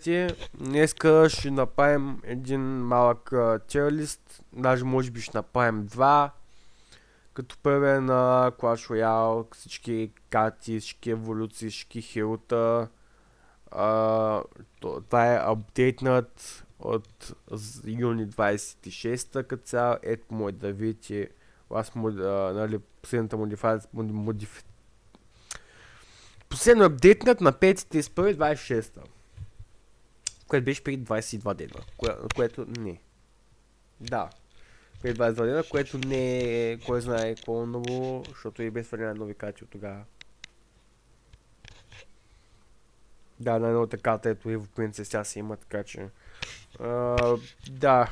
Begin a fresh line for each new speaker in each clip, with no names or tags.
Здравейте! Днеска ще направим един малък тирлист, даже може би ще направим два. Като първия на Clash Royale, всички карти, всички еволюции, всички хилта. Това е апдейтнат от юни 26-та като цяло. Ето може да видите, нали, последната последно апдейтнат на 5.1.26-та. Което беше преди 22 дена. Което не. Да. Преди 22 дена, което не е кой знае какво ново, защото и без сваляне нови карти от тогава. Да, най-новата карта ето Evo Princess сега си има, така че... да.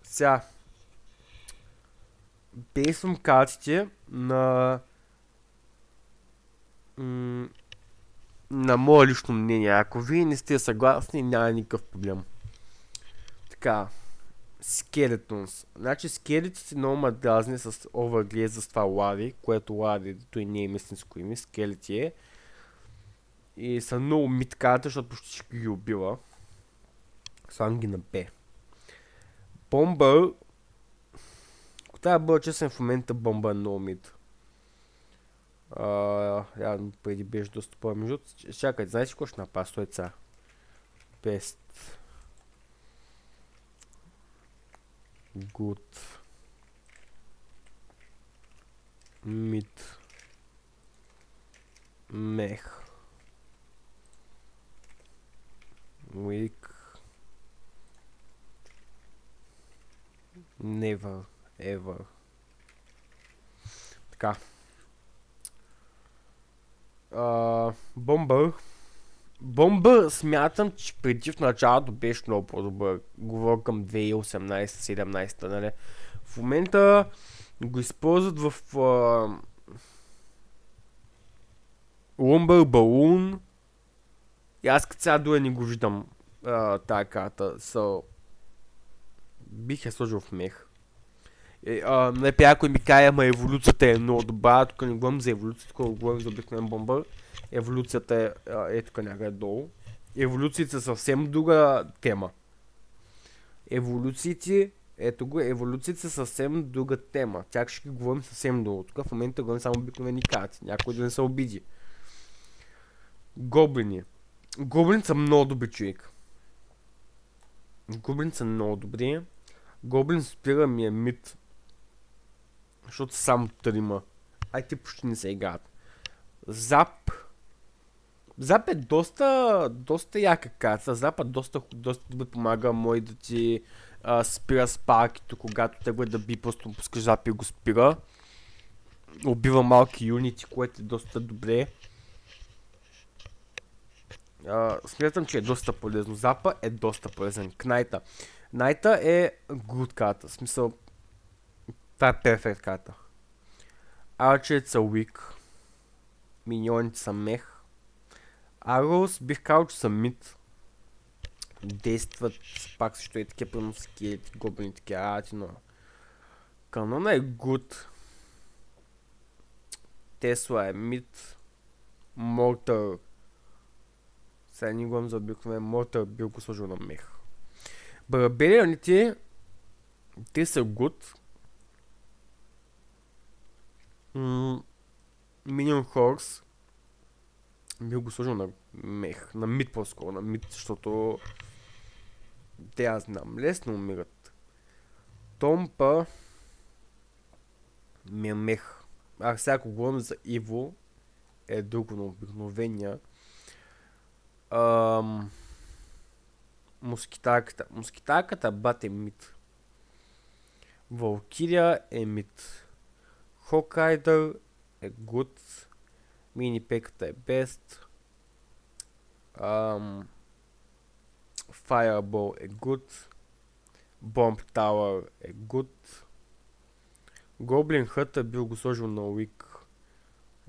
Сега. Бейсвам картите на... на мое лично мнение. Ако вие не сте съгласни, няма никакъв проблем. Така. Skeletons. Значи скелетите много ме дразни с overglazed за това Лади, което Лади той не е истинско име, скелети е. И са много мид карта, защото почти ще ги убива. Слагам ги на Б. Бомбър. Ако трябва да бъда честен, в момента бомба е много мид. Явно преди беше доста по-между. Чакайте, знаете какво ще направя? Стой ца. Best. Good. Mid. Mech. Weak. Never. Ever. Така. Бомбър. Бомба смятам, че преди в началото беше много по-добър. Говоря към 2018-17, нали? В момента го използват в Lumber Balloon. И аз като сега дори не го виждам тая карта. Бих я сложил в мех. Например, ако ми каже, ама еволюцията е много добра, тук не говорим за еволюцията, тук говорим за обикновен бомбър. Еволюцията е тук някъде долу. Еволюциите са съвсем друга тема. Еволюциите са съвсем друга тема. Тях ще ги говорим съвсем друго. Тук в момента говорим само обикновени карти. Някой да не се обиди. Гоблини. Гоблини са много добри, човек. Гоблини са много добри. Гоблин спира ми е мид. Защото само трима. Те почти не се играят. Зап. Зап е доста яка карта. Зап е доста добре помага мой да ти спира спаркито, когато те да би, просто пускаш зап и го спира. Убива малки юнити, което е доста добре. Смятам, че е доста полезно. Запа е доста полезен. Кнайта. Найта е good карта. В смисъл, това е перфект карта. Арчерите са weak. Миньоните са мех. Arrows бих казал, че са мид. Действат пак също и такива прямо скелети, гоблини, такива но... Канона е good. Тесла е мид. Мортър. Сега не говорим за обикновен Мортър, бил го сложил на мех. Барабелионите, те са good. Minion Horse бил го сложил на мех, на мид по-скоро, на мид, защото те аз знам, лесно умират. Томпа ми е мех. Сега ако говорим за Иво, е друго на обикновения. Москитарката. Москитарката бат е мид. Валкирия е мид. Хокрайдър е good. Мини-пеката е best. Fireball е good. Bomb Tower е good. Goblin Hut бил го сложил на weak.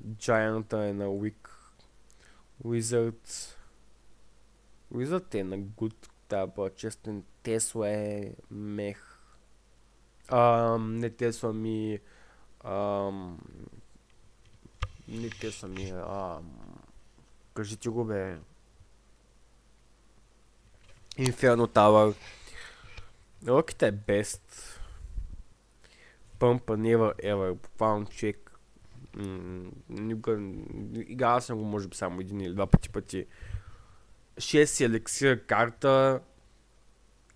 Giant е на weak. Wizard е на good. Да, бъда честен. Тесла е мех. Не Тесла ми... не Тесла ми... кажете го бе. Inferno Tower. Роките е best. Пъмпа never ever. Буквално човек. Никога... Играл съм го може би само един или два пъти. 6 еликсира карта.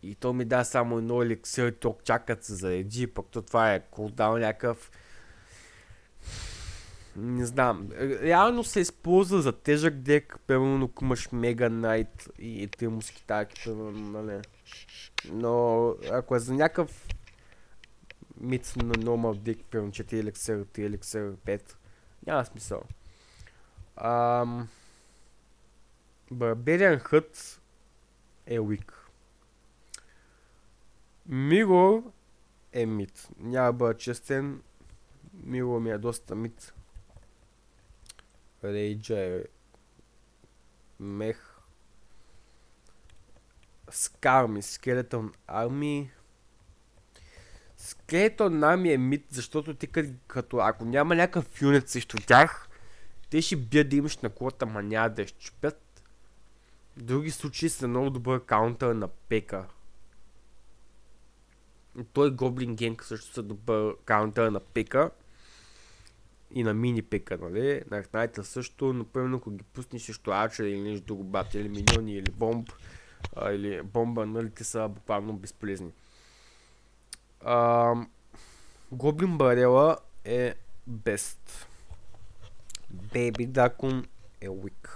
И то ми да само едно еликсир, тук чакат се зареди, пък то това е кулдаун някакъв. Не знам. Реално се използва за тежък дек, примерно ако имаш Мега Найт и три мускитаки, примерно, нали. Но ако е за някакъв мит на нормал дек, примерно 4 еликсира, 3 еликсира, 5, няма смисъл. Barbarian Hut е weak. Миро е мид. Няма да бъда честен. Миро ми е доста мид. Рейджа е мех. Скарми, Скелетон Арми. Скелетон Арми е мид, защото ти като ако няма някакъв юнит срещу тях, те ще бият да имаш на колата, ма няма да изчупят. В други случаи са много добър каунтър на пека. Той Гоблин Генг също са добър каунтър на пека. И на мини пека, нали? На Аркнайта също, но примерно ако ги пуснеш срещу Арчер или нещо друго бат, или миньони, или бомб, или бомба, нали, те са буквално безполезни. Гоблин Барела е best. Baby Dakun е weak.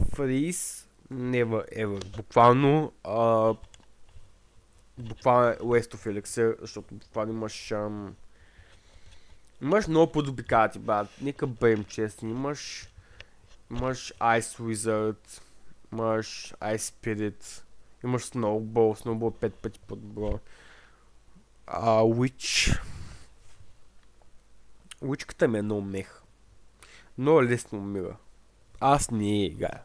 Freeze never ever. Буквално West of Elixir, защото буквално имаш много по-добри карти, брат. Нека бъдем честни. Имаш Ice Wizard, имаш Ice Spirit, имаш Snowball 5 пъти по-добро. Witchката ми е много мех. Много лесно умира. Аз не играя.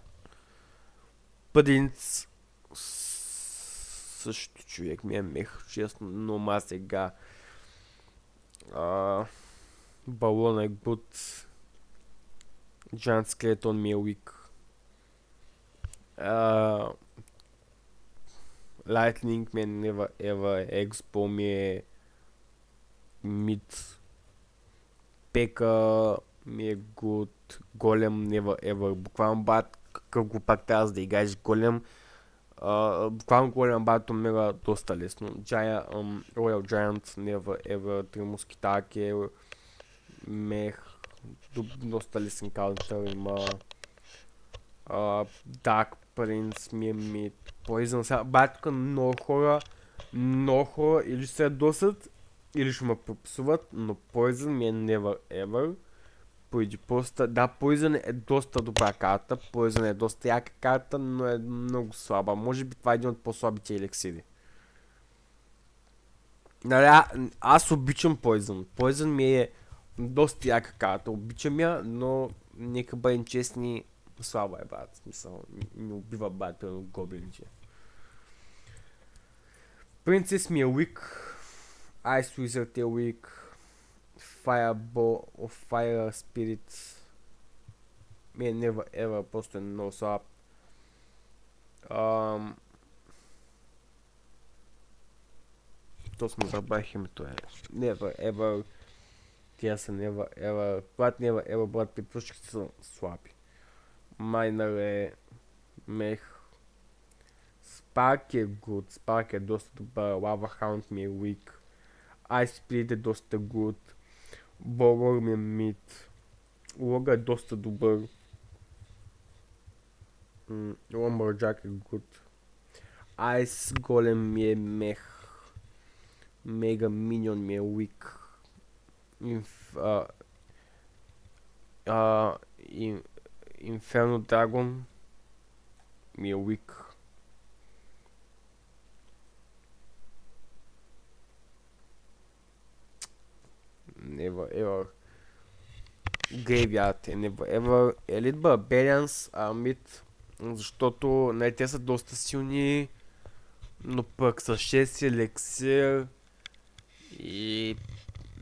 Принц също човек ми е мех, честно, но ма сега. Балон е good. Giant Skeleton ми е weak. Lightning ми е never ever. Expo ми е mid. Пека ми е good. Голем never ever. Буквално бат, какъв го пак трябва да играеш голем. Буквално голем бат умира доста лесно. Royal Giant never ever. Три мускитаки. Мех. Доста лесен каунтър има. Dark Prince ми е мид. Poison сега. Батка много хора или ще се ядосат, или ще ме попсуват, но Poison ми е never ever. Поради просто... Да, Poison е доста добра карта. Poison е доста яка карта, но е много слаба. Може би това е един от по-слабите еликсири. Нали, аз обичам Poison. Poison ми е доста яка карта. Обичам я, но нека бъдем честни, слаба е, брат. В смисъл, не убива брат, но гоблините. Принцес ми е weak. Ice Wizard е weak. Fire Spirit ми е never ever, просто е много слаб. То сме забравих името е. Never ever. Тя са never ever. Брат never ever, брат припръщите са слаби. Майнър е мех. Spark е good. Spark е доста добър. Lava Hound ми е weak. Ice Spirit е доста good. Boror ми е mid. Лога е доста добър. Lumberjack е good. Ice Golem ми е мех. Mega Minion ми е weak. Inferno Dragon ми е weak. Never ever. Graveyard е never ever. Elite Barbarians mid, защото те са доста силни, но пък с 6 елексир и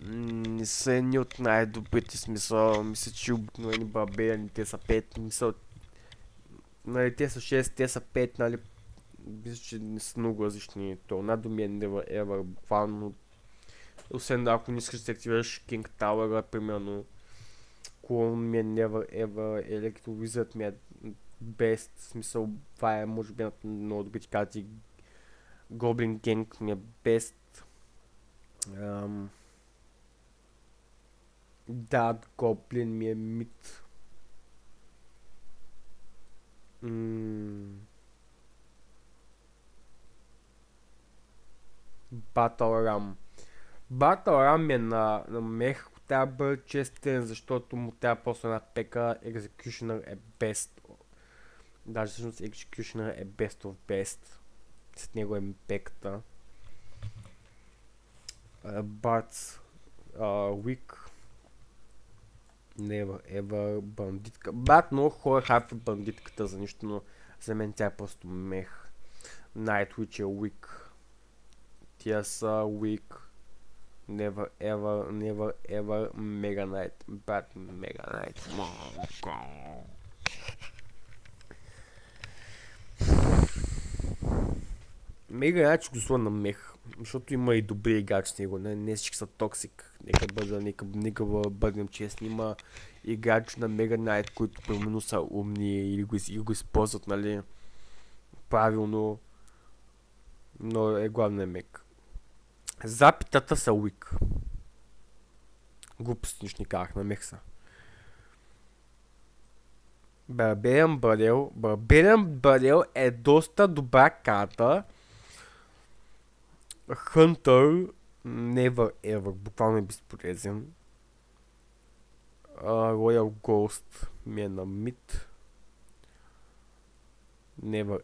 не са едни от най-добрите, смисъл. Мисля, че обикновени барбариани те са 5, мисъл. Нали, те са 6, те са 5, нали, мисля, че не са много различни. Торнадо ми е never ever, буквално. Освен ако не искаш да активираш King Tower, примерно. Клон ми е never ever, Electro Wizard ми е best, в смисъл, това е може би много добрите карти. Goblin Gang ми е best. Да, Goblin ми е mid. Battle Ram. Battle Ram е на мех, трябва да бъде честен, защото му трябва просто една пека. Executioner е best. Даже всъщност Executioner е best of best. След него е пеката. Bards, Weak, Never Ever, бандитка. Бат, много хора хайпват бандитката за нищо, но за мен тя е просто мех. Night Witch е Weak. Тя са Weak. Never Ever, Never Ever, Mega Knight. Бат, Mega Knight. Мега Knight ще го сложа на мех, защото има и добри играчи с него, не всички са токсик, нека бъдем честни, има играчи на Мега Knight, които примерно са умни или го използват, нали, правилно, но е главният мег. Запитата са уик. Глупости нищо не казах, на мех са. Barbarian Burial е доста добра карта. Hunter, Never Ever, буквално е безполезен. Royal Ghost ми е на mid. Never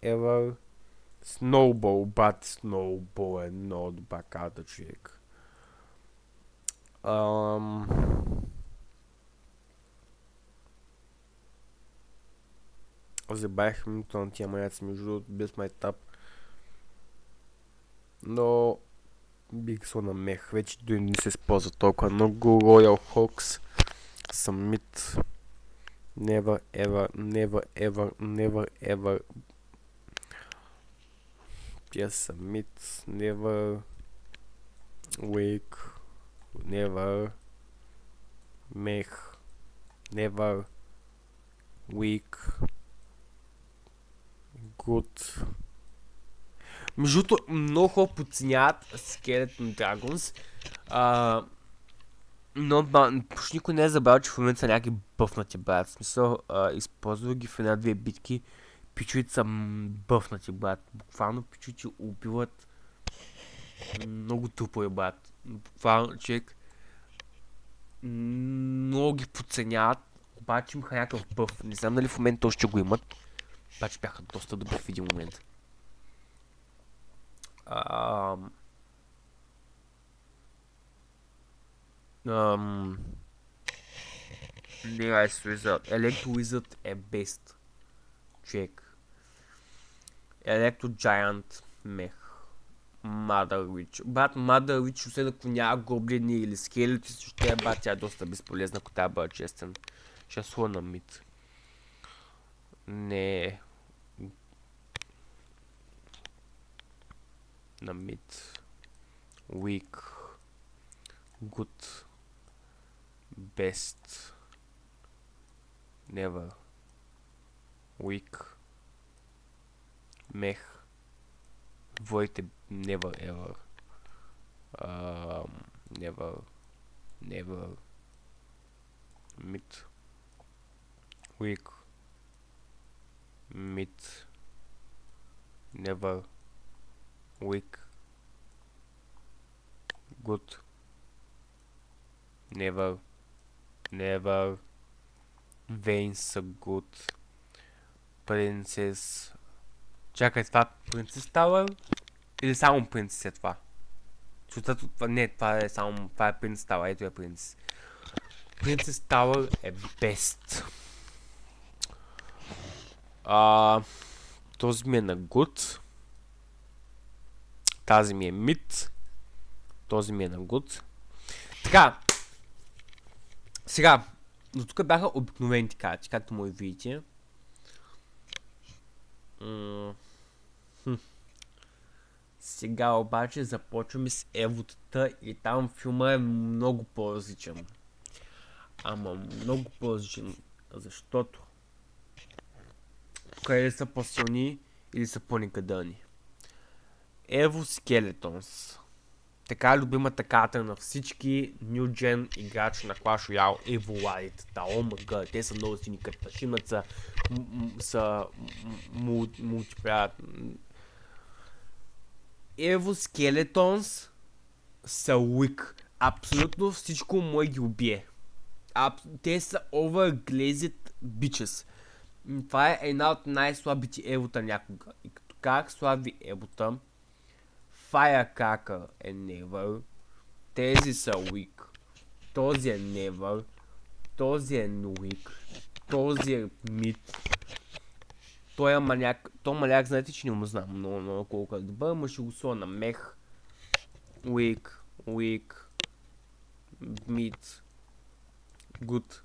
Ever. Snowball е много добра карта, човек. Забавих минуто на тия маняци, между другото, без майтап. Но бих сла на мех, вече дори не се използва толкова много. Royal Hawks са mid. Never Ever. Тя са mid. Never Wake. Never Mech. Never Weak. Good. Между другото, много хора подценяват Skeleton Dragons, но почти никой не е забравил, че в момента са някакви бъфнати, брат. В смисъл, използвах ги в една-две битки, пичовите са бъфнати, брат. Буквално пичовите убиват много трупове, брат. Буквално, човек, много ги подценяват, обаче имаха някакъв бъф. Не знам дали в момента още го имат, обаче бяха доста добри в един момент. Electro Wizard е best. Човек. Electro Giant мех. Mother Witch. Брат, Mother Witch, освен ако няма гоблини или скелети, ще е бат, тя е доста безполезна, ако трябва да бъда честен. Ще слова на мид. Не. На mid, weak, good, best, never, weak, mech, void never ever, never, mid, weak, mid, never, weak, good, never, Veins са good, Princess. Чакай, това Princess Tower или само Princess е това? Не, това е само, това е Princess Tower, ето е Princess. Princess Tower е best. Този ми е на good. Тази ми е mid. Този ми е на good. Така. Сега, до тук бяха обикновените карти, както може видите. М, Сега обаче започваме с Евотата и там филма е много по-различен. Ама много по-различен, защото къде са по-силни или са по-некадърни. Ево Скелетонс. Така любимата карта на всички New Gen играчи на Clash Royale, Evoladit. ОМГ, те са много сини като шимат са мултиплеят. Ево Скелетонс са weak. Абсолютно всичко може ги убие. Те са overglazed bitches. Това е една от най-слабите евота някога. И като как слаби евота, Firecracker е never, тези са weak, този е never, този е weak, този е mid, той е маняк, знаете, че не му знам много колко е добър, но ще го сложа на мех, weak, mid, good,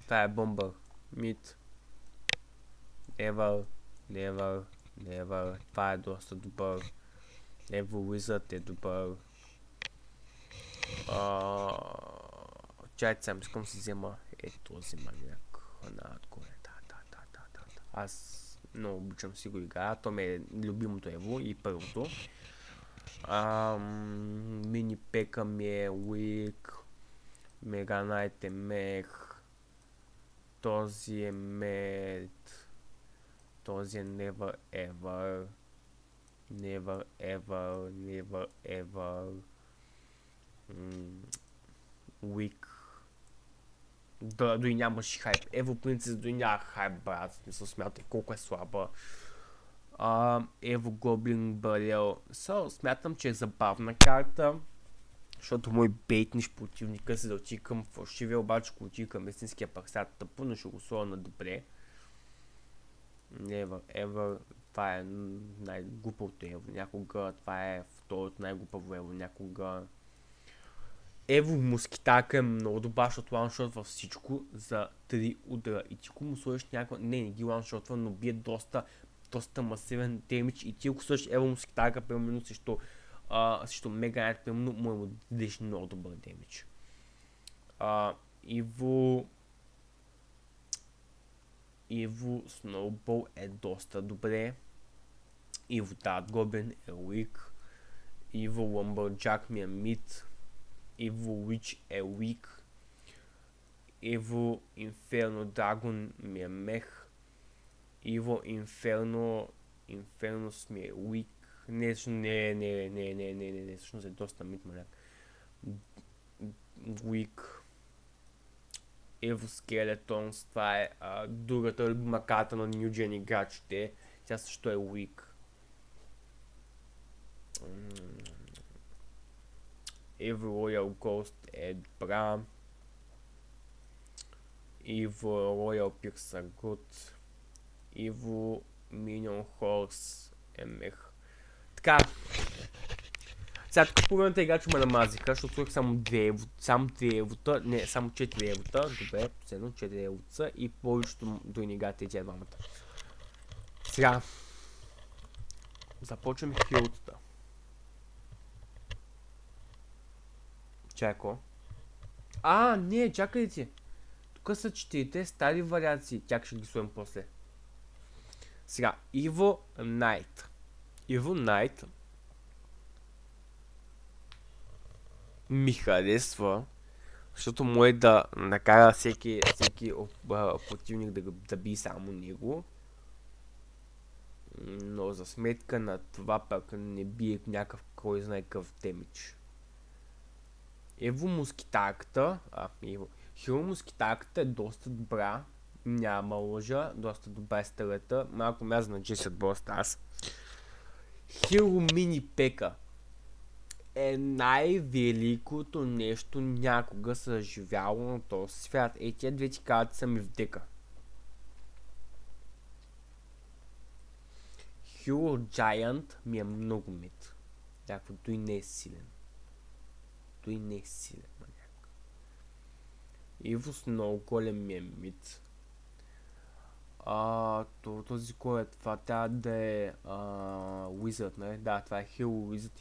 това е бомба, mid, never, това е доста добър. Evo Wizard е добър. Чайте, съм искам си взема този маняк. Аз много обичам си го играя. То ми е любимото Evo и първото. Мини пека ми е Weak. Mega Knight е мех. Този е мед. Този е Never Ever. Never ever. Weak. Дори нямаш хайп. Ево Принцес дори няма хайп, брат. Смисъл, смятай колко е слаба. Ево Гоблин Барел. Смятам, че е забавна карта. Защото мой бейтниш противника се да отиде към фалшивия, обаче ако отиде към истинския парсят тъпо, но ще го сложа на добре. Never ever. Това е най-глупавото Ево някога. Това е второто най-глупаво Ево някога. Ево Мускитака е много добър, защото ланшотва всичко за 3 удара. И ти ако му сложиш някаква... Не ги ланшотва, но бие доста масивен демидж. И ти ако сложиш Ево Мускитака, примерно срещу Мега Найт, примерно, му дадеш много добър демидж. Ево Сноубол е доста добре. Ево Дарт Гоблин е weak. Ево Lumberjack ми е mid. Evo Witch е weak. Evo Inferno Dragon ми е мех. Evo Infernus ми е weak. Не, всъщност е доста мид, маляк. Weak. Evo Skeletons, това е другата любима карта на New Gen играчите. Тя също е weak. Evo Royal Ghost е добра. Evo Royal Pierce are good. Evo Minion Horse е мех. Така. Сега тук половината играчи ме намазиха, защото слушах само 2 евота, не, само 4 евота. Добре, последно 4 евота и повечето до играта и тя двамата. Сега. Започваме хилтата. Чако. Не, чакайте. Тук са 4 стари вариации. Тях ще ги сложим после. Сега, Evo Knight. Evo Knight ми харесва, защото може да накара всеки противник да би само него. Но за сметка на това пък не бие някакъв кой знае какъв демидж. Ево Мускитаката, Хиро Мускитаката е доста добра, няма лъжа, доста добра е стрелята, малко мяза на G Brawl Stars. Хиро Мини Пека е най-великото нещо някога съживяло на този свят. Тия двете карти са ми в дека. Hero Giant ми е много мид. Някакво той не е силен. Маняк. Evo Snow голем ми е мид. този кой е това? Трябва да е Wizard, нали? Да, това е Hero Wizard.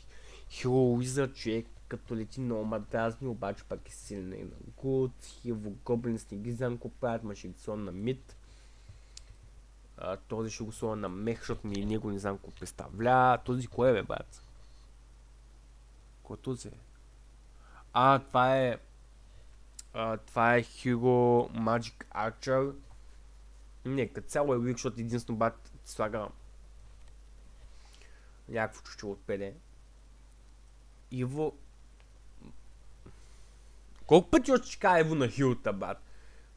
Hero Wizard човек като лети много ма дразни, обаче пак е силен и на Good. Hero Goblins не ги знам какво правят, ма ще ги сложа на мид. Този ще го сложа на мех, защото него не знам какво представлява. Този кой е бе, брат? Кой е този? Това е Hero Magic Archer. Не, като цяло е уик, защото единствено бат слага някакво чуче отпеде. Иво... Колко пъти още ще кажа Иво на Хилта, бат?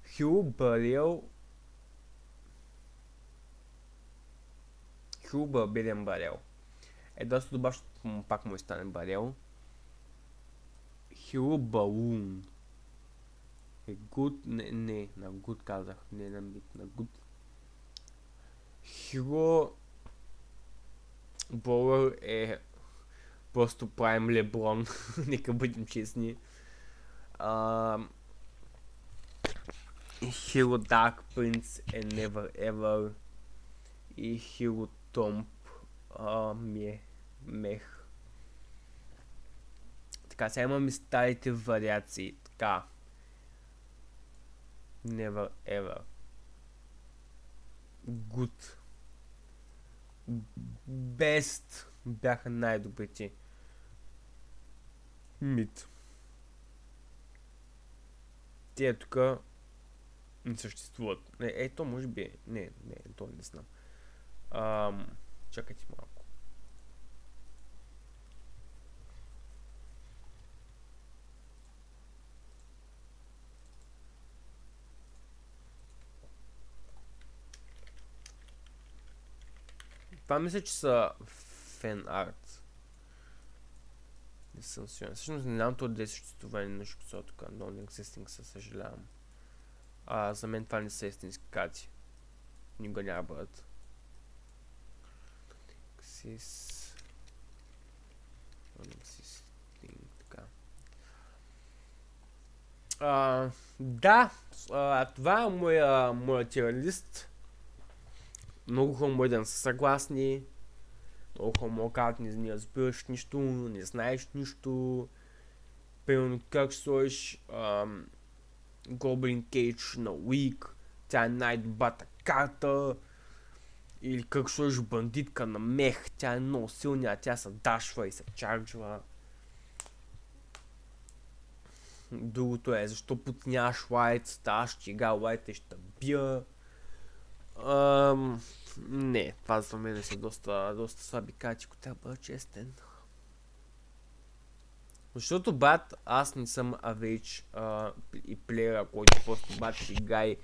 Хил Барел... Хил Барбелен Барел. Доста добър, защото пак му стане Барел. Хил Балун. Good... Не, на Good казах. Не на мид, на Good. Хиро Болър е просто Prime Леброн. Нека бъдем честни. Хиро Dark Prince е Never Ever. И Хиро Томп ми е мех. Така, сега имаме старите вариации. Така. Never Ever. Good. Best бяха най-добрите. Мид. Те тук не съществуват. Ето може би. Не, то не знам. Чакайте малко. Това мисля, че са фен арт. Не съм сигурен. Всъщност не знам това да е съществуване на нещо като тук. Non-existing, със съжалявам. За мен това не са истински карти. Никога няма бъдат. Така. Да, това е моя тир лист. Много хора може да не са съгласни. Много хора могат да кажат, не разбираш нищо, не знаеш нищо. Примерно как сложиш Goblin Cage на Weak, тя е най-добрата карта. Или как сложиш бандитка на мех, тя е много силна, тя се дашва и се чарджва. Другото е, защо подняваш лайт, аз ще игра лайт и ще бия. Не, това за мен са доста слаби карти, ако трябва да бъда честен. Защото бат, аз не съм авейдж и плеера, който просто бат ще играе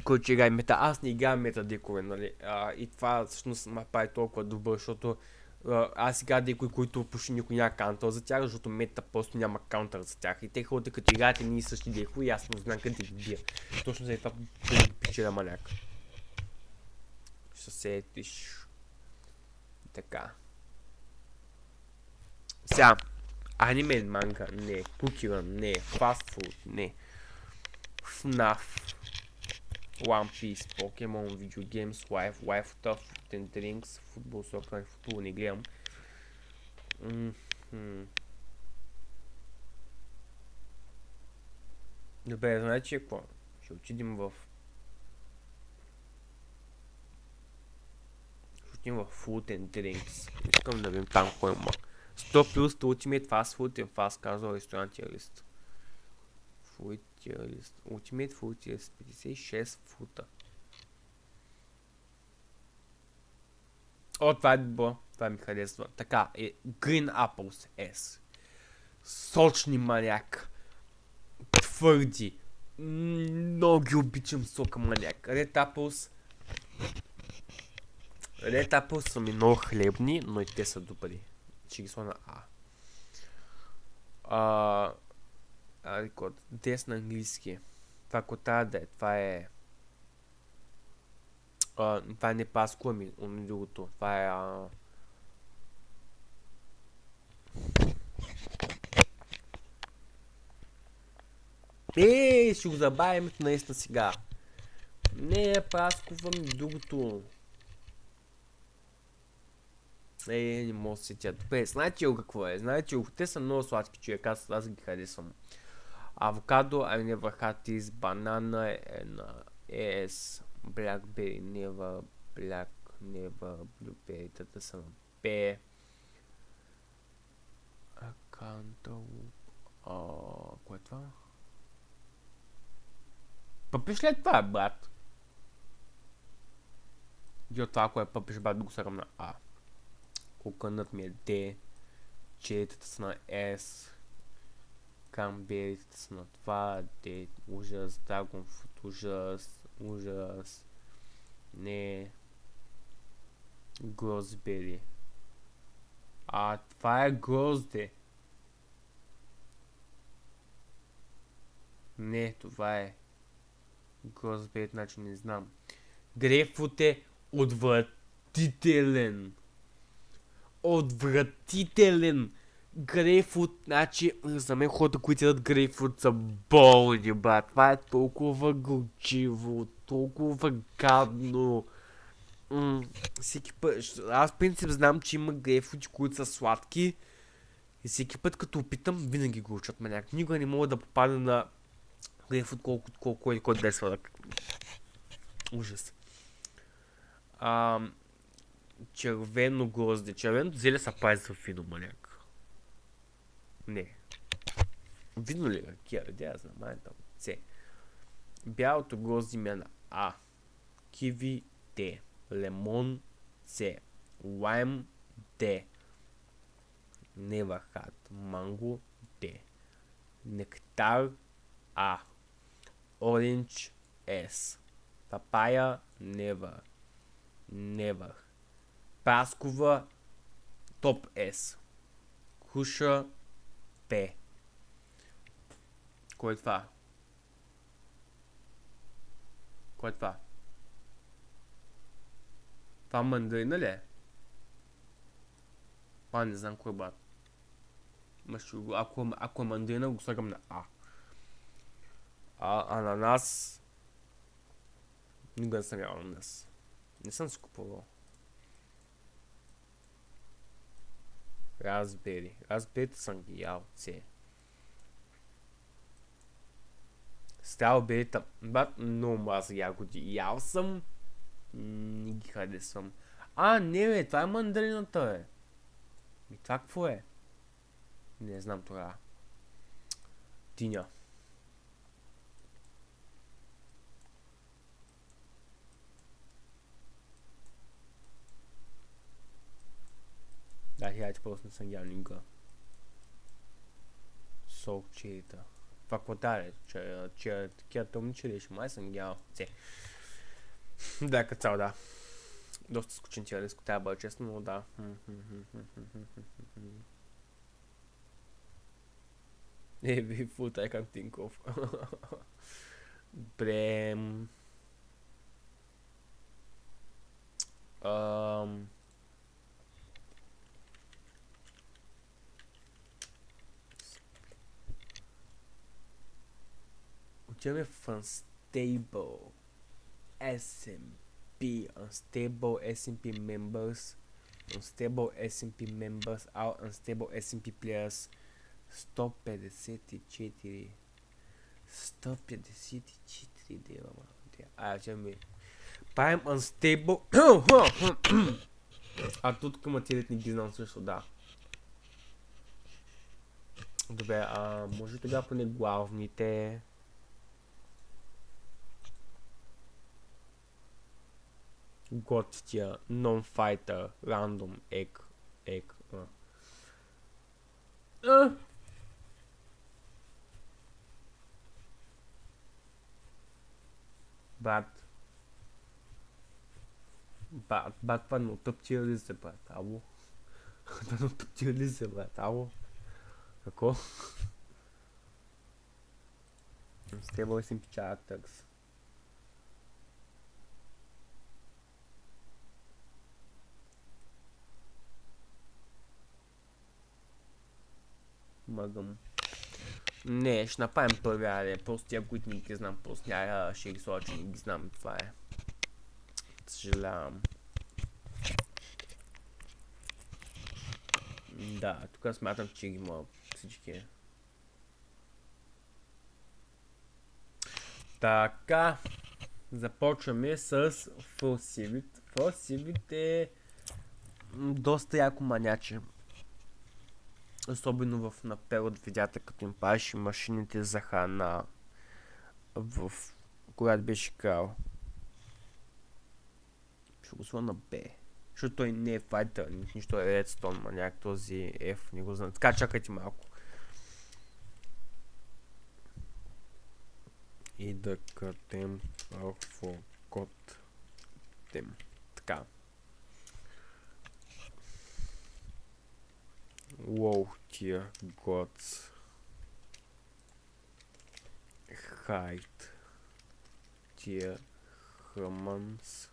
който ще играе мета. Аз не играя мета декове, нали? И това всъщност ме прави толкова добър, защото аз играя декове, които почти никой няма каунтър за тях, защото мета просто няма каунтър за тях. И те хората като играят едни и същи декове, и аз не знам къде ги бия. Точно за това пичера маняк. Ще се етиш. Така. Сега. Аниме манга, не. Кукира, не. Фастфуд, не. FNAF. One Piece, Pokemon, Video Games, Life Stuff, Ten Drinks, футбол, сокър, футбол не гледам. Добре, знаете какво? Ще отидем в Food and Drinks. Искам да видим там кой има. 100 плюс Ultimate Fast Food and Fast Casual Restaurant лист. Ultimate Food List 56 фута. О, това е добро. Това ми харесва. Така, Green Apples S. Сочни маняк. Твърди. Много ги обичам сока маняк. Red Apples са ми много хлебни, но и те са добри. Ще ги сложа на рекорд. Дес на английски. Това ако трябва да е. Това е не паско, ами другото. Това е ще го забавим наистина сега. Не, праскова ми другото. Не мога да се сетя. Добре, знаете ли какво е? Знаете ли, те са много сладки, човек, аз ги харесвам. Avocado, I never had this. Banana and yes. Blackberry, never. Black, never. Blueberry, тата са на P. Cantaloupe. Кое е това? Пъпиш ли е това, брат? Йо, това, ако е пъпиш, брат, да го сърам на А. Кокънът ми е D. Черетата са на S. Камберите са на това. D. Ужас. Dragon Fruit. Ужас. Ужас. Не. Грозбери. Това е грозде. Не, това е грозбери, значи не знам. Грейпфрут е отвратителен. Отвратителен. Грейпфрут, значи за мен хората, които ядат грейпфрут са болни, брат. Това е толкова горчиво, толкова гадно. Всеки път, аз в принцип знам, че има грейпфрути, които са сладки. И всеки път като опитам, винаги го учат маняк. Никога не мога да попадна на грейпфрут колко или кой да е сладък. Ужас. Червено грозде. Червеното зеле са прави за вино, маняк. Не. Вино ли? Кия, да я знам, майната. С. Бялото грозде ми е на А. Киви Д. Лемон С. Лайм Д. Never had. Манго Д. Нектар А. Оранж С. Папая Never. Never. Праскова Топ С. Круша П. Кой е това? Кой е това? Това мандарина ли е? Не знам кой е, брат. Ако е мандарина, го слагам на А. Ананас. Никога не съм ял ананас. Не съм си купувал. Разбери. Разберите съм ги ял. С. Стrawberry-та. Бат, много мразя ягоди. Ял съм. Не ги харесвам. Не бе, това е мандарината, бе. Това какво е? Не знам това. Диня. Хайде, просто не съм ял никога. Сок черета. Това какво даде? Такива тъмни череши, май съм ял. Да, като цяло, да. Доста скучен тирадиско, тя бъде честно, но да. Every food I can think of. Брем. Отиваме в Unstable SMP. Unstable SMP members. Unstable SMP members. Unstable SMP players. 154. 154 дела, чаме. Правим Unstable. Тут към материят не ги знам също, да. Добре, може тогава поне главните. Готия, non-fighter, random, egg. Бат, това не отъптия ли се, брат, ало? Това не отъптия ли се, брат, ало? Какво? Stable SMP characters. Мъгам. Не, ще направим първи, аре. Просто тия, които не ги знам, просто няма ще ги сложа, че не ги знам. Това е. Съжалявам. Да, тук смятам, че ги мога всички. Така. Започваме с фалсивит. Фалсивит е доста яко маняче. Особено в напел от видеята, като им правиш машините за храна. В която беше крал. Ще го сложа на Б. Защото той не е файтър, нищо е Redstone маняк, този F не го знам. Така, чакайте малко. И да къдем код тем. Така. Wow, dear gods. Hide. Dear humans.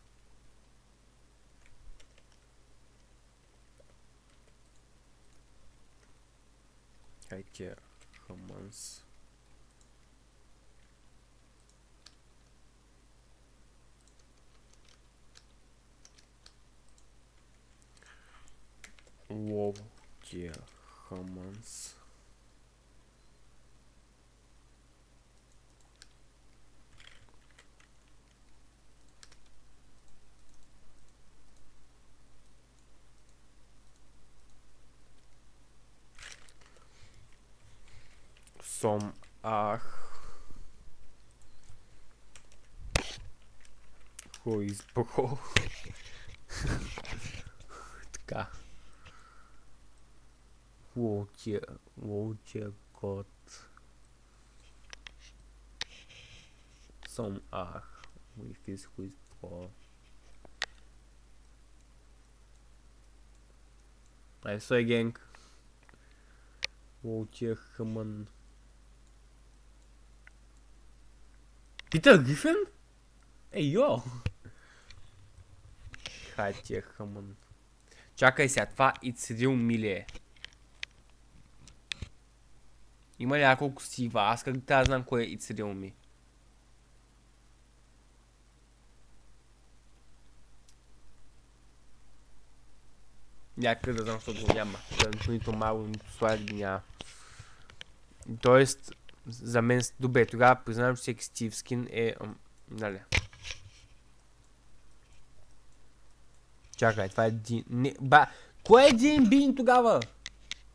Hide, dear humans. Wow, dear humans. Som who is bro. Така. Wow, dear God. Some with his who is bro. I say gang. Wow, dear human. Питър Грифин? Ей, йо! Хай тия хъмън. Чакай сега, това It's Real Me ли е? Има ли няколко сива? Аз как да знам кое е It's Real Me? Някъде да знам, защото го няма. Нито малко, нито слайд ги няма. Тоест, за мен... Добре, тогава признавам, че всеки Стив скин е... Нали? Чакай, това е Дин... Не, кой е Дин Бин тогава?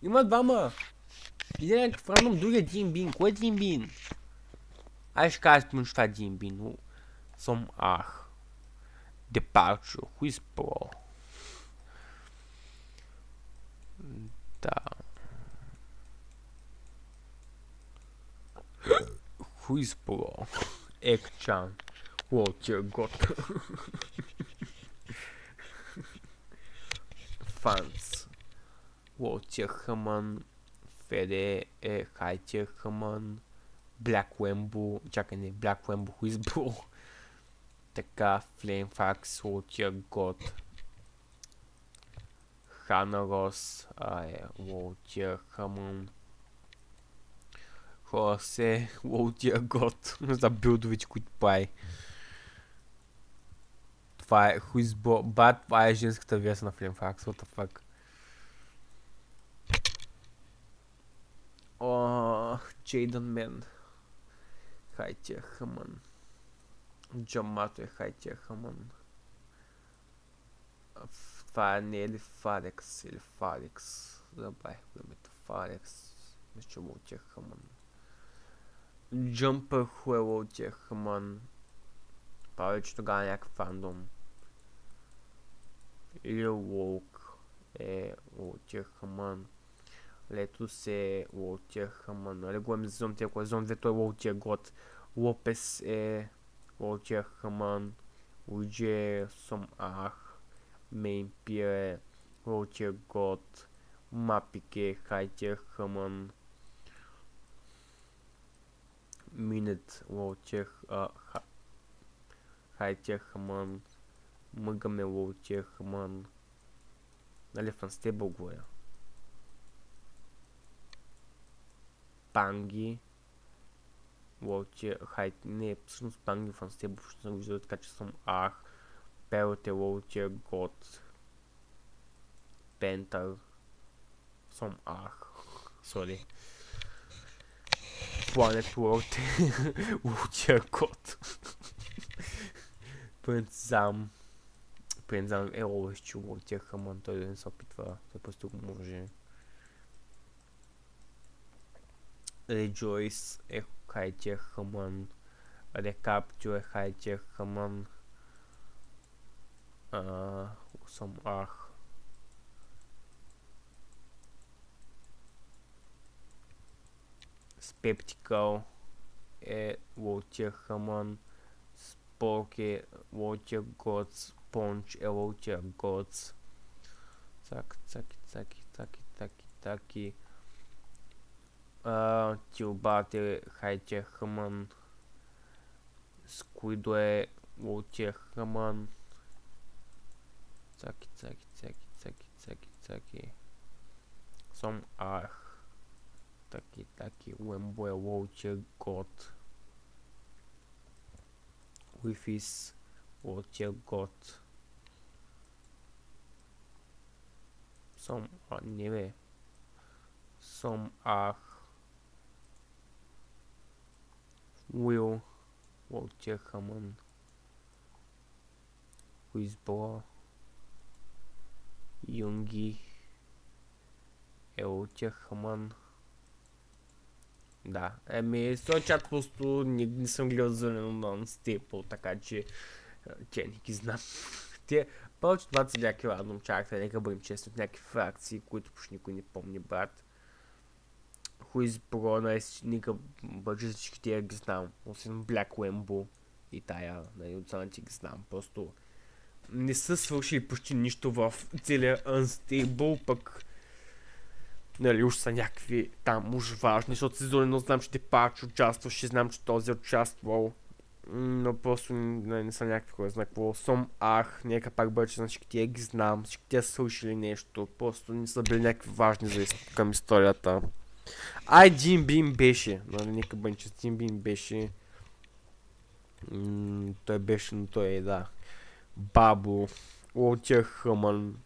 Има двама. Иде някакъв рандом, другия Дин Бин. Кой е Дин Бин? Ай ще кажа, че това е Дин Бин, но... Som Departure. Who is bro? Да. Who is bro? Ek-chan. Oh dear God. Fans. Oh dear Haman. Fede. Hi dear Haman. Black Wembo. Чакай не. Black Wembo. Who is bro? Така. Flamefax. Oh dear God. Hanaros. Oh dear Haman. Хосе, лоутия год, за билдовете, които прави. Това е хуизбо... Бат, това е женската версия на Flamefax, what the fuck. Джейдън Мен. Хайтия Хамън. Джамато е Хайтия Хамън. Това не е ли Фарекс или Фарекс? Забравих времето. Фарекс. Мисля, че лоутия Хамън. Джъмпър хуело тия Хамън. Повече тогава някакъв фандом. Или Лоук е лоутия Хамън. Летос е лоутия Хамън. Нали говорим за зон 3, ако е зон 2, той е лоутия год. Лопес е лоутия Хамън. Уидже е Сом Мейнпир е лоутия год. Мапик е Хайтия Хамън. Минет лоутия Хайтия Хамън. Мъгаме лоутия Хамън. Нали в Unstable говоря? Панги. Лоутия, хайт, не, всъщност Панги в Unstable въобще съм виждал, така че съм Ах. Перот е Лоутия, Год. Пентър. Съм Ах. Сори. Planet World е Лоутия, Год. Принцзам. Принцзам е ловещи Лоутия, Хамън, той да не се опитва, той просто го може. Rejoice е хайтия Хамън. Recapture е хайтия Хамън. Съм Ах. Spectacle е Лоутия Хамън. Спорк е Лоутия Готс. Понч е Лоутия Готс. Таки. Тилбат е хайтия Хамън. Скуидо е Лоутия Хамън. Цаки. Съм Ах. Таки. Уембо е Лоутия Гот. Уифис Лоутия Гот. Съм не бе. Съм Ах. Уил Лоутия Хамън. Уизбоа. Юнги е Лоутия Хамън. Да, този чат просто не съм гледал зелено на Unstable, така че не ги знам. Повече това са някакви рандом чарта, нека бъдем честни, от някакви фракции, които почти никой не помни, брат. Хуизбро, ника бъдже за всички тия ги знам, освен Black Wembo и тая, от останалите ги знам, просто не са свършили почти нищо в целия Unstable, пък нали, уж са някакви там уж важни, защото сезонно знам, че Депач участваше, знам, че този е участвал, но просто не са някакви кой знае какво. Съм Ах, нека пак бъде, че всички тия ги знам, всички тия са свършили нещо, просто не са били някакви важни към историята. Джим Бим беше, нали, нека бъде, че Джим Бим беше, той беше, но той е, да. Бабо, Лоутия Хамън,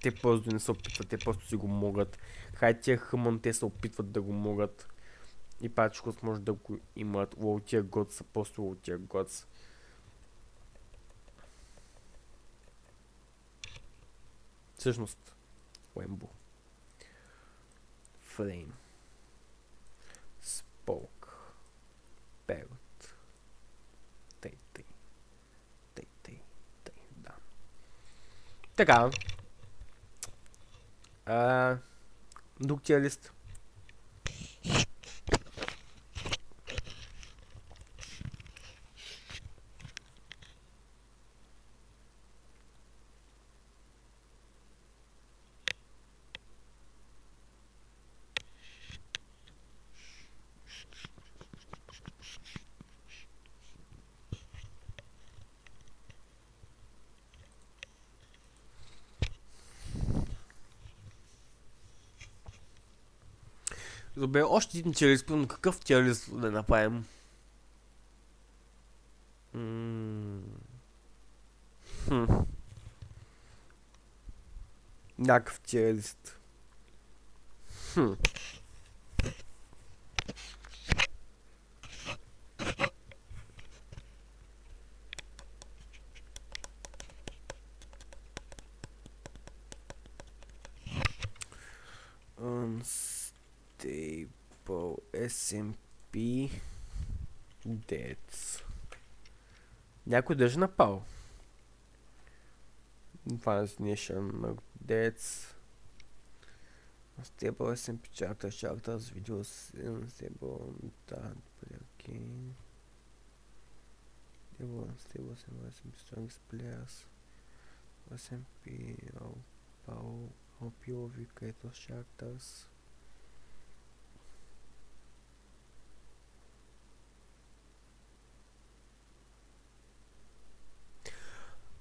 те просто не се опитват, те просто си го могат. Хайтия Хамън, те се опитват да го могат. И пачко може да го имат. Лоутия Готс са просто Лоутия Готс. Всъщност, Уембо. Флейм. Спок. Перот. Тей. Да. Така. Друг тия лист. Добре, още един тиалист, но какъв тиалист да направим? Някакъв тиалист. Unstable SMP Deaths. Някой държи напал. Nation Deaths. Unstable SMP Characters Videos Unstable Unstable SMP Strongest Players SMP POV Creators Characters.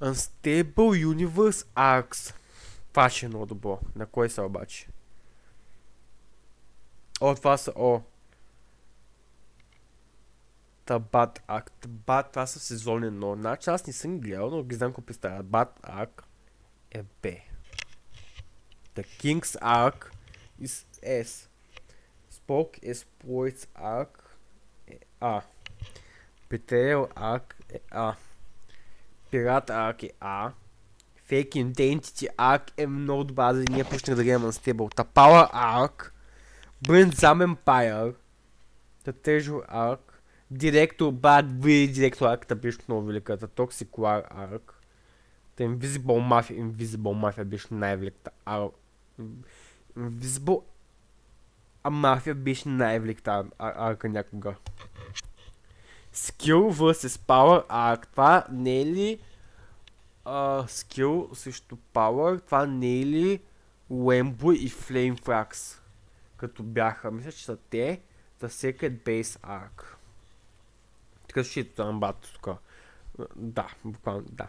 Unstable Universe Arcs. Това ще е много добро. На кой са обаче? Това са Bad Act. Това са сезони 1. Значи аз не съм гледал, но ги знам какво представя. Bad Act е Б. The King's Ark is S. Spoke Exploits Ark е А. Betrayal Ark е А. Pirate Ark е А. Fake Identity Ark е много добра, за ние почнах да гледам на стебъл. The Power Ark. Brinzam Empire. The Treasure Ark. Директор Директор Арката беше много великата. Toxic War Ark. The Invisible Mafia беше най-великата. Invisible Mafia беше най-великата арка някога. Skill vs Power Arc. Това не е ли Skill срещу Power? Това не е ли Wembley и Flame Frax? Като бяха. Мисля, че са те. The Secret Base Arc. Така ще там бато тук. Да, буквално да.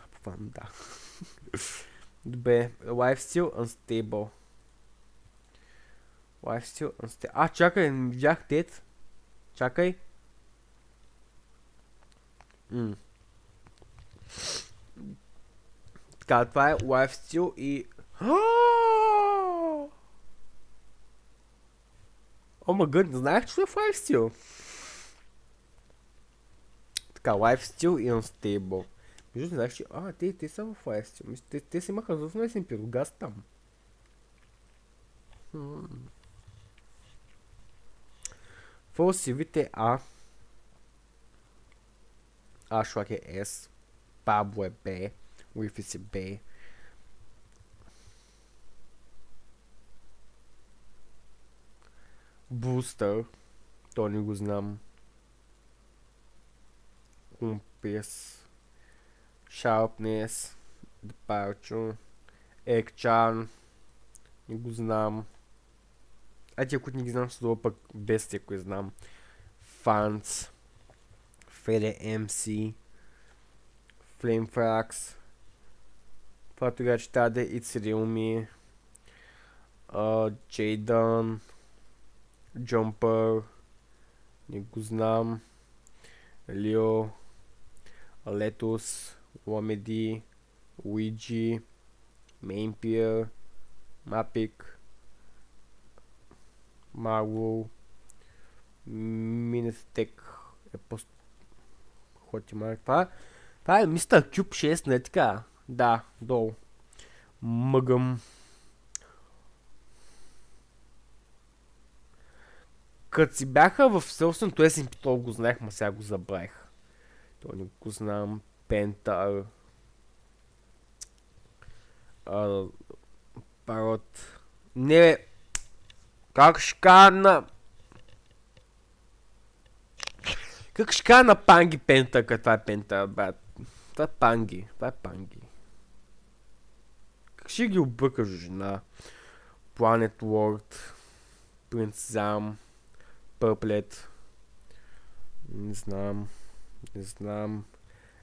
Добре. Lifesteal Unstable. Чакай, не видях тет. Чакай. Така, това е Lifesteal и... О, мъгът, не знаех, че е в Lifesteal. Така, Lifesteal и Unstable. Между не знаеш, че... те са в Lifesteal. Те си имаха зъвно есен пирогаз там. Фалсивите А. Ашлак е С. Пабло е Б. Уифис е Б. Бустър. То не го знам. Компес. Sharpness. Departure. Екчан. Не го знам. Тия, които не ги знам, ще долу пък без тия, които знам. Фанс. Феде МС. Flamefrax. Това тогава ще трябва да е It's Realme. Jayden. Jumper. Не го знам. Leo. Letus. Womedy. Ouija. Mainpeer. Mapic. Marvel. Ministec е пост... Хотимар. Това е Mr. Cube 6, не така? Да, долу. Мъгъм. Като си бяха в собственото SMP, то го знаех, ма сега го забравих. То не го знам. Пентар. Парот. Не, как ще кажа на Панги Пента, като това е Пента, брат? Това е Панги. Как ще ги объркаш, жена? Planet World. Принц Зам. Пърплет. Не знам.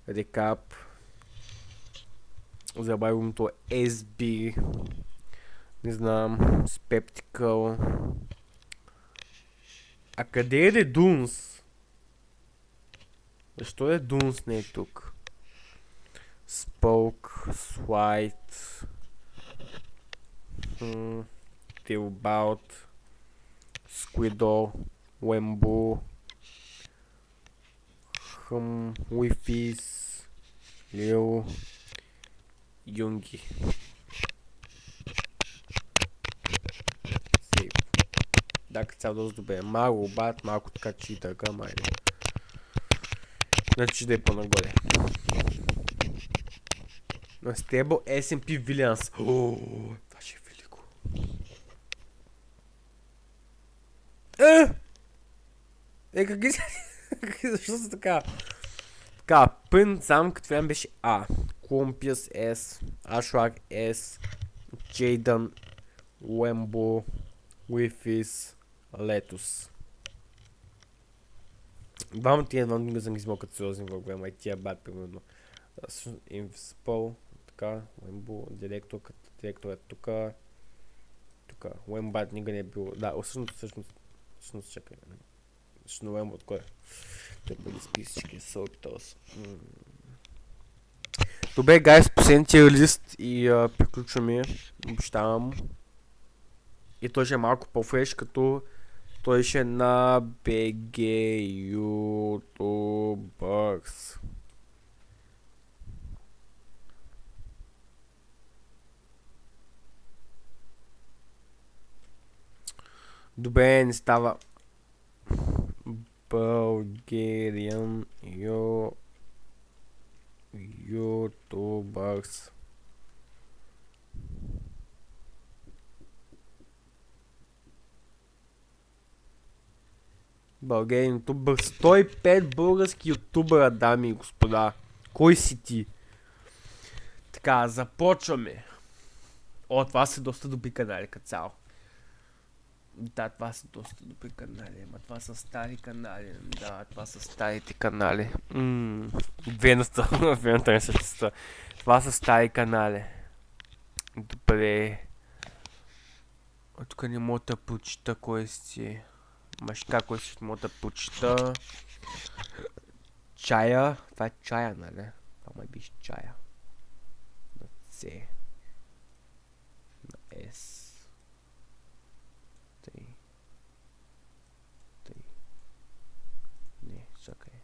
Рекап. Забавим то SB. Не знам. Spectacle. А къде е Редунс? Защо Редунс не е тук? Spoke. Slide. Tailbout. Squiddo. Wembo. Wifis. Leo. Юнги. Сейв. Да, като цял доста добре. Малко бат, малко така читака, майде. Значи да е по-нагоре. На стебъл SMP Villains. Това ще е велико. Защо са така? Така, пън сам като време беше А. Компиас S, Ашлак S, Jayden, Wembo, Wifis, Letus. Двамата тия не съм ги смогал като сериозни врагове, май тия бат примерно. Invisible, така, Wembo, директор е тука. Wembat никога не е бил. Да, всъщност чакай. Wembo от кой е? Ще бъде списъчки Сортос. Добре, гайс, последния лист и приключваме. Обещавам. И той ще е малко по-фреш, като той ще е на BG YouTubers. Добре, не става. Bulgarian YouTubers. Българин ютубър. 105 български ютубъра, дами и господа. Кой си ти? Така, започваме. О, това са доста добри канали като цяло. Да, това са доста добри канали, ама това са стари канали. Да, това са старите канали. Вената не съществува. Това са стари канали. Добре. Тук не мога да прочита кой си. Машка, кой си мога да прочита. Чая. Това е чая, нали? Това май биш чая. На С. На С. Тъй. Не, чакай.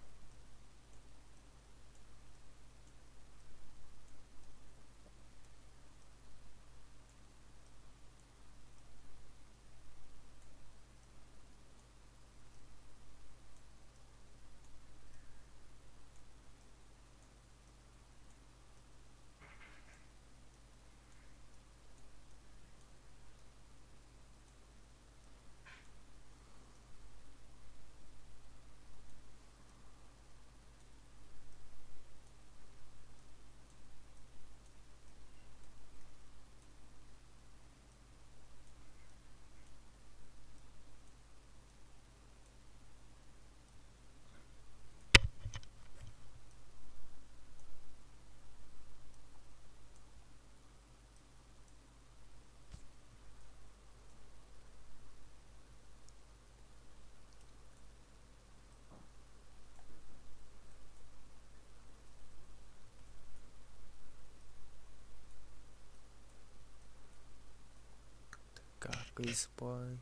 Крисбой.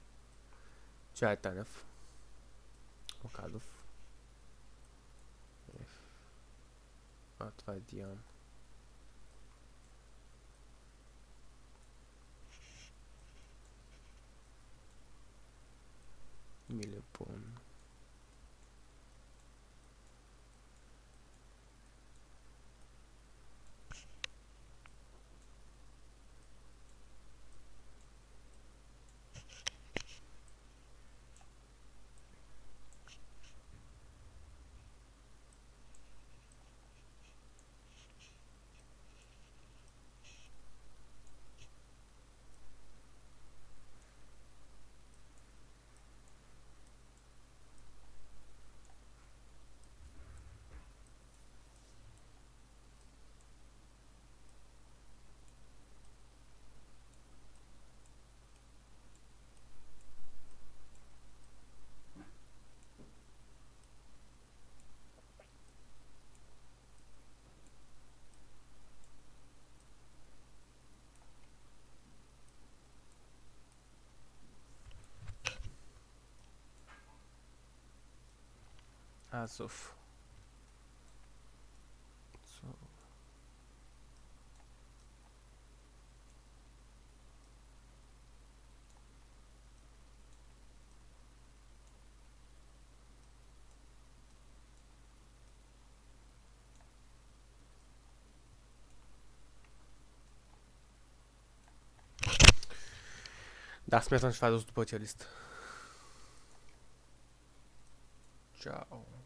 Чай Танев. Окадов. Това е Диан. Милепон. Азов. Да, смятам, че това е доста пътя лист. Чао.